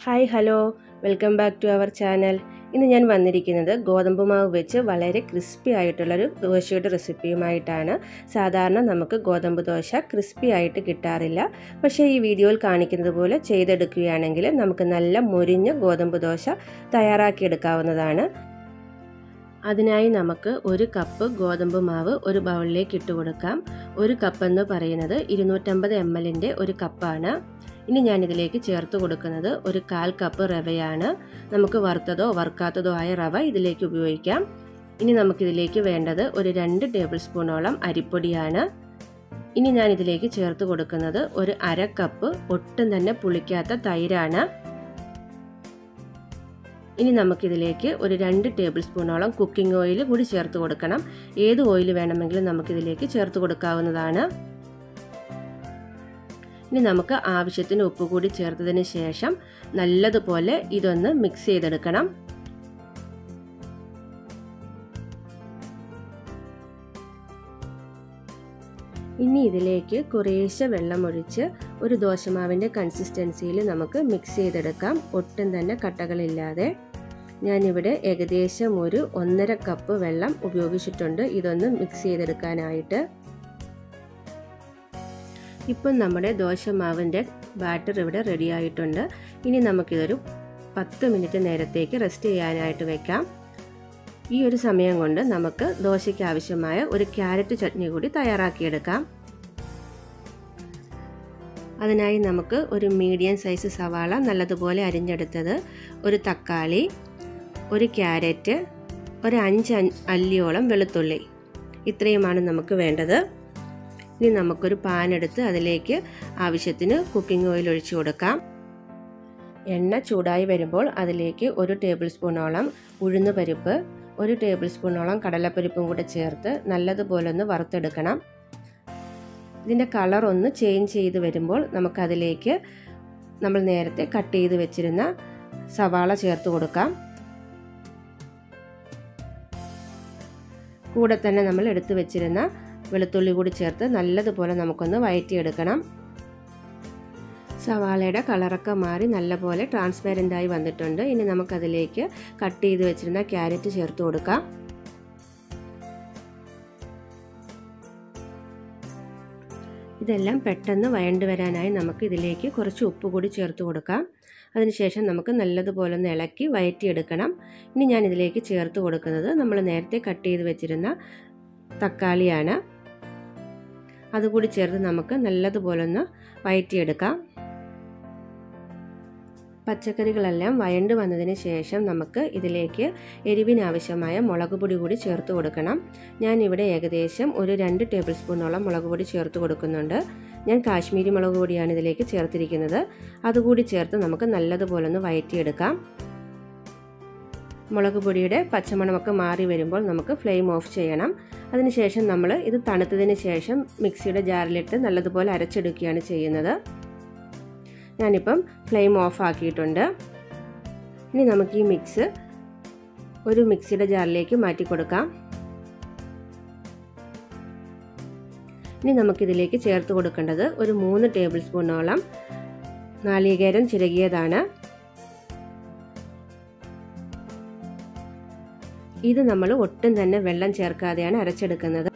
Hi hello welcome back to our channel. ഇന്ന് ഞാൻ വന്നിരിക്കുന്നത് ഗോതമ്പ് മാവ് വെച്ച് വളരെ ക്രിസ്പി ആയിട്ടുള്ളൊരു ദോശയുടെ റെസിപ്പിയുമായിട്ടാണ്. സാധാരണ നമുക്ക് ഗോതമ്പ് ദോശ ക്രിസ്പി ആയിട്ട് കിട്ടാറില്ല. പക്ഷേ ഈ വീഡിയോയിൽ കാണിക്കുന്നത് പോലെ ചെയ്തെടുക്കുകയാണെങ്കിൽ നമുക്ക് നല്ല മൊരിഞ്ഞ ഗോതമ്പ് ദോശ തയ്യാറാക്കിയെടുക്കാവുന്നതാണ്. അതിനായി നമുക്ക് 1 കപ്പ് ഗോതമ്പ് മാവ് ഒരു ബൗളിലേക്ക് ഇട്ട് കൊടുക്കാം. 1 കപ്പ് എന്ന് പറയുന്നത് 250 ml ഒരു കപ്പാണ്. ഇനി ഞാനിതിലേക്ക് ചേർത്ത് കൊടുക്കുന്നത് 1/4 കപ്പ് റവയാണ്. നമുക്ക് വറുത്തതോ വറുക്കാത്തതോ ആയ റവ ഇതിലേക്ക് ഉപയോഗിക്കാം. ഇനി നമുക്കിതിലേക്ക് വേണ്ടത് ഒരു 2 ടേബിൾ സ്പൂണോളം അരിപ്പൊടിയാണ്. ഇനി ഞാനിതിലേക്ക് ചേർത്ത് കൊടുക്കുന്നത് ഒരു 1/2 കപ്പ് ഒട്ടും തന്നെ പുളിക്കാത്ത തൈരാണ്. ഇനി നമുക്കിതിലേക്ക് ഒരു 2 ടേബിൾ സ്പൂണോളം കുക്കിംഗ് ഓയിൽ കൂടി ചേർത്ത് കൊടുക്കണം. ഏത് ഓയിൽ വേണമെങ്കിലും നമുക്കിതിലേക്ക് ചേർത്ത് കൊടുക്കാവുന്നതാണ്. ഇനി നമുക്ക് ആവശ്യത്തിന് ഉപ്പ് കൂടി ചേർത്തതിന് ശേഷം നല്ലതുപോലെ ഇതൊന്ന് മിക്സ് ചെയ്തെടുക്കണം. ഇനി ഇതിലേക്ക് കുറേശ്ശെ വെള്ളമൊഴിച്ച് ഒരു ദോശമാവിൻ്റെ കൺസിസ്റ്റൻസിയിൽ നമുക്ക് മിക്സ് ചെയ്തെടുക്കാം, ഒട്ടും തന്നെ കട്ടകളില്ലാതെ. ഞാനിവിടെ ഏകദേശം ഒരു 1.5 കപ്പ് വെള്ളം ഉപയോഗിച്ചിട്ടുണ്ട് ഇതൊന്ന് മിക്സ് ചെയ്തെടുക്കാനായിട്ട്. ഇപ്പം നമ്മുടെ ദോശമാവിൻ്റെ ബാറ്റർ ഇവിടെ റെഡി ആയിട്ടുണ്ട്. ഇനി നമുക്കിതൊരു 10 മിനിറ്റ് നേരത്തേക്ക് റെസ്റ്റ് ചെയ്യാനായിട്ട് വെക്കാം. ഈ ഒരു സമയം കൊണ്ട് നമുക്ക് ദോശയ്ക്ക് ആവശ്യമായ ഒരു ക്യാരറ്റ് ചട്നി കൂടി തയ്യാറാക്കിയെടുക്കാം. അതിനായി നമുക്ക് ഒരു മീഡിയം സൈസ് സവാള നല്ലതുപോലെ അരിഞ്ഞെടുത്തത്, ഒരു തക്കാളി, ഒരു ക്യാരറ്റ്, ഒരു 5 അല്ലിയോളം വെളുത്തുള്ളി, ഇത്രയുമാണ് നമുക്ക് വേണ്ടത്. ഇനി നമുക്കൊരു പാൻ എടുത്ത് അതിലേക്ക് ആവശ്യത്തിന് കുക്കിംഗ് ഓയിൽ ഒഴിച്ചു കൊടുക്കാം. എണ്ണ ചൂടായി വരുമ്പോൾ അതിലേക്ക് 1 ടേബിൾ സ്പൂണോളം ഉഴുന്ന് പരിപ്പ്, 1 ടേബിൾ സ്പൂണോളം കടലപ്പരിപ്പും കൂടെ ചേർത്ത് നല്ലതുപോലെ ഒന്ന് വറുത്തെടുക്കണം. ഇതിൻ്റെ കളർ ഒന്ന് ചേഞ്ച് ചെയ്ത് വരുമ്പോൾ നമുക്കതിലേക്ക് നമ്മൾ നേരത്തെ കട്ട് ചെയ്ത് വെച്ചിരുന്ന സവാള ചേർത്ത് കൊടുക്കാം. കൂടെ തന്നെ നമ്മൾ എടുത്തു വെച്ചിരുന്ന വെളുത്തുള്ളി കൂടി ചേർത്ത് നല്ലതുപോലെ നമുക്കൊന്ന് വഴറ്റിയെടുക്കണം. സവാളയുടെ കളറൊക്കെ മാറി നല്ലപോലെ ട്രാൻസ്പെറൻ്റ് ആയി വന്നിട്ടുണ്ട്. ഇനി നമുക്കതിലേക്ക് കട്ട് ചെയ്ത് വെച്ചിരുന്ന ക്യാരറ്റ് ചേർത്ത് കൊടുക്കാം. ഇതെല്ലാം പെട്ടെന്ന് വഴണ്ട് വരാനായി നമുക്ക് ഇതിലേക്ക് കുറച്ച് ഉപ്പ് കൂടി ചേർത്ത് കൊടുക്കാം. അതിനുശേഷം നമുക്ക് നല്ലതുപോലെ ഒന്ന് ഇളക്കി വഴറ്റിയെടുക്കണം. ഇനി ഞാൻ ഇതിലേക്ക് ചേർത്ത് കൊടുക്കുന്നത് നമ്മൾ നേരത്തെ കട്ട് ചെയ്ത് വെച്ചിരുന്ന തക്കാളിയാണ്. അതുകൂടി ചേർത്ത് നമുക്ക് നല്ലതുപോലെ ഒന്ന് വഴറ്റിയെടുക്കാം. പച്ചക്കറികളെല്ലാം വഴണ്ട് വന്നതിന് ശേഷം നമുക്ക് ഇതിലേക്ക് എരിവിനാവശ്യമായ മുളക് പൊടി കൂടി ചേർത്ത് കൊടുക്കണം. ഞാനിവിടെ ഏകദേശം ഒരു 2 ടേബിൾ സ്പൂണോളം മുളക് പൊടി ചേർത്ത് കൊടുക്കുന്നുണ്ട്. ഞാൻ കാശ്മീരി മുളക് പൊടിയാണ് ഇതിലേക്ക് ചേർത്തിരിക്കുന്നത്. അതുകൂടി ചേർത്ത് നമുക്ക് നല്ലതുപോലെ ഒന്ന് വഴറ്റിയെടുക്കാം. മുളക് പൊടിയുടെ പച്ചമണമൊക്കെ മാറി വരുമ്പോൾ നമുക്ക് ഫ്ലെയിം ഓഫ് ചെയ്യണം. അതിനുശേഷം നമ്മൾ ഇത് തണുത്തതിന് ശേഷം മിക്സിയുടെ ജാറിലിട്ട് നല്ലതുപോലെ അരച്ചെടുക്കുകയാണ് ചെയ്യുന്നത്. ഞാനിപ്പം ഫ്ലെയിം ഓഫ് ആക്കിയിട്ടുണ്ട്. ഇനി നമുക്ക് ഈ മിക്സ് ഒരു മിക്സിയുടെ ജാറിലേക്ക് മാറ്റി കൊടുക്കാം. ഇനി നമുക്കിതിലേക്ക് ചേർത്ത് കൊടുക്കേണ്ടത് ഒരു 3 ടേബിൾ സ്പൂണോളം നാളികേരം ചിരകിയതാണ്. ഇത് നമ്മൾ ഒട്ടും തന്നെ വെള്ളം ചേർക്കാതെയാണ് അരച്ചെടുക്കുന്നത്.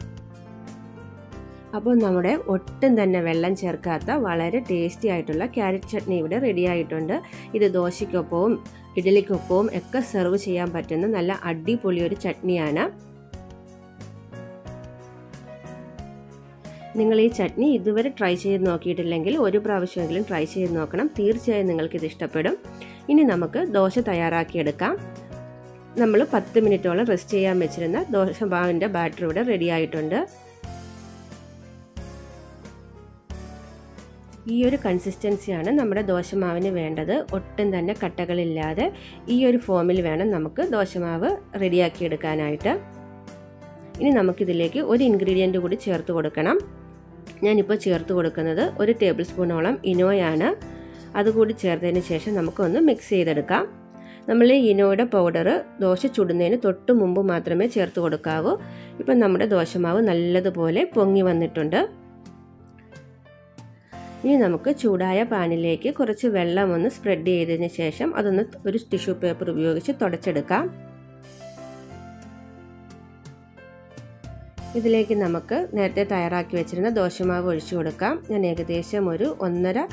അപ്പോൾ നമ്മുടെ ഒട്ടും തന്നെ വെള്ളം ചേർക്കാത്ത വളരെ ടേസ്റ്റി ആയിട്ടുള്ള ക്യാരറ്റ് ചട്നി ഇവിടെ റെഡി ആയിട്ടുണ്ട്. ഇത് ദോശയ്ക്കൊപ്പവും ഇഡ്ഡലിക്കൊപ്പവും ഒക്കെ സെർവ് ചെയ്യാൻ പറ്റുന്ന നല്ല അടിപൊളി ഒരു ചട്നിയാണ്. നിങ്ങൾ ഈ ചട്നി ഇതുവരെ ട്രൈ ചെയ്ത് നോക്കിയിട്ടില്ലെങ്കിൽ ഒരു പ്രാവശ്യമെങ്കിലും ട്രൈ ചെയ്ത് നോക്കണം. തീർച്ചയായും നിങ്ങൾക്കിത് ഇഷ്ടപ്പെടും. ഇനി നമുക്ക് ദോശ തയ്യാറാക്കിയെടുക്കാം. നമ്മൾ 10 മിനിറ്റോളം റെസ്റ്റ് ചെയ്യാൻ വെച്ചിരുന്ന ദോശമാവിൻ്റെ ബാറ്റർ ഇവിടെ റെഡി ആയിട്ടുണ്ട്. ഈ ഒരു കൺസിസ്റ്റൻസിയാണ് നമ്മുടെ ദോശമാവിന് വേണ്ടത്. ഒട്ടും തന്നെ കട്ടകളില്ലാതെ ഈ ഒരു ഫോമിൽ വേണം നമുക്ക് ദോശമാവ് റെഡിയാക്കിയെടുക്കാനായിട്ട്. ഇനി നമുക്കിതിലേക്ക് ഒരു ഇൻഗ്രീഡിയൻറ്റ് കൂടി ചേർത്ത് കൊടുക്കണം. ഞാനിപ്പോൾ ചേർത്ത് കൊടുക്കുന്നത് 1 ടേബിൾ സ്പൂണോളം ഇനോയാണ്. അതുകൂടി ചേർത്തതിന് ശേഷം നമുക്കൊന്ന് മിക്സ് ചെയ്തെടുക്കാം. നമ്മൾ ഈ ഇനോയുടെ പൗഡർ ദോശ ചുടുന്നതിന് തൊട്ട് മുമ്പ് മാത്രമേ ചേർത്ത് കൊടുക്കാവൂ. ഇപ്പം നമ്മുടെ ദോശമാവ് നല്ലതുപോലെ പൊങ്ങി വന്നിട്ടുണ്ട്. ഇനി നമുക്ക് ചൂടായ പാനിലേക്ക് കുറച്ച് വെള്ളം ഒന്ന് സ്പ്രെഡ് ചെയ്തതിന് ശേഷം അതൊന്ന് ഒരു ടിഷ്യൂ പേപ്പർ ഉപയോഗിച്ച് തുടച്ചെടുക്കാം. ഇതിലേക്ക് നമുക്ക് നേരത്തെ തയ്യാറാക്കി വെച്ചിരുന്ന ദോശമാവ് ഒഴിച്ചു കൊടുക്കാം. ഞാൻ ഏകദേശം ഒരു 1.5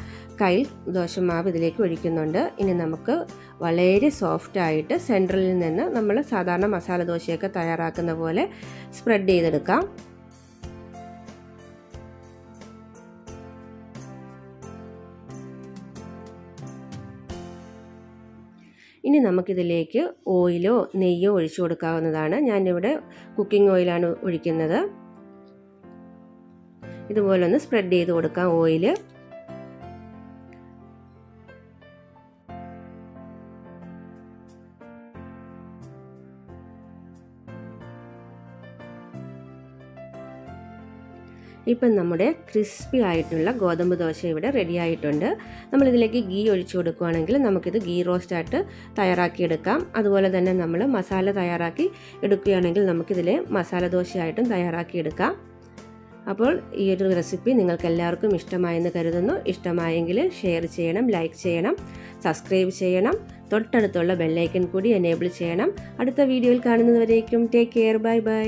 കൈ ദോശമാവ് ഇതിലേക്ക് ഒഴിക്കുന്നുണ്ട്. ഇനി നമുക്ക് വളരെ സോഫ്റ്റ് ആയിട്ട് സെൻറ്ററിൽ നിന്ന് നമ്മൾ സാധാരണ മസാല ദോശയൊക്കെ തയ്യാറാക്കുന്ന പോലെ സ്പ്രെഡ് ചെയ്തെടുക്കാം. ഇനി നമുക്കിതിലേക്ക് ഓയിലോ നെയ്യോ ഒഴിച്ചു കൊടുക്കാവുന്നതാണ്. ഞാനിവിടെ കുക്കിംഗ് ഓയിലാണ് ഒഴിക്കുന്നത്. ഇതുപോലെ ഒന്ന് സ്പ്രെഡ് ചെയ്ത് കൊടുക്കാം ഓയിൽ. ഇപ്പം നമ്മുടെ ക്രിസ്പി ആയിട്ടുള്ള ഗോതമ്പ് ദോശ ഇവിടെ റെഡി ആയിട്ടുണ്ട്. നമ്മളിതിലേക്ക് ഗീ ഒഴിച്ചു കൊടുക്കുകയാണെങ്കിൽ നമുക്കിത് ഗീ റോസ്റ്റായിട്ട് തയ്യാറാക്കിയെടുക്കാം. അതുപോലെ തന്നെ നമ്മൾ മസാല തയ്യാറാക്കി എടുക്കുകയാണെങ്കിൽ നമുക്കിതിൽ മസാല ദോശയായിട്ടും തയ്യാറാക്കിയെടുക്കാം. അപ്പോൾ ഈ ഒരു റെസിപ്പി നിങ്ങൾക്ക് എല്ലാവർക്കും ഇഷ്ടമായെന്ന് കരുതുന്നു. ഇഷ്ടമായെങ്കിൽ ഷെയർ ചെയ്യണം, ലൈക്ക് ചെയ്യണം, സബ്സ്ക്രൈബ് ചെയ്യണം, തൊട്ടടുത്തുള്ള ബെല്ലൈക്കൺ കൂടി എനേബിൾ ചെയ്യണം. അടുത്ത വീഡിയോയിൽ കാണുന്നതുവരേക്കും ടേക്ക് കെയർ, ബൈ ബൈ.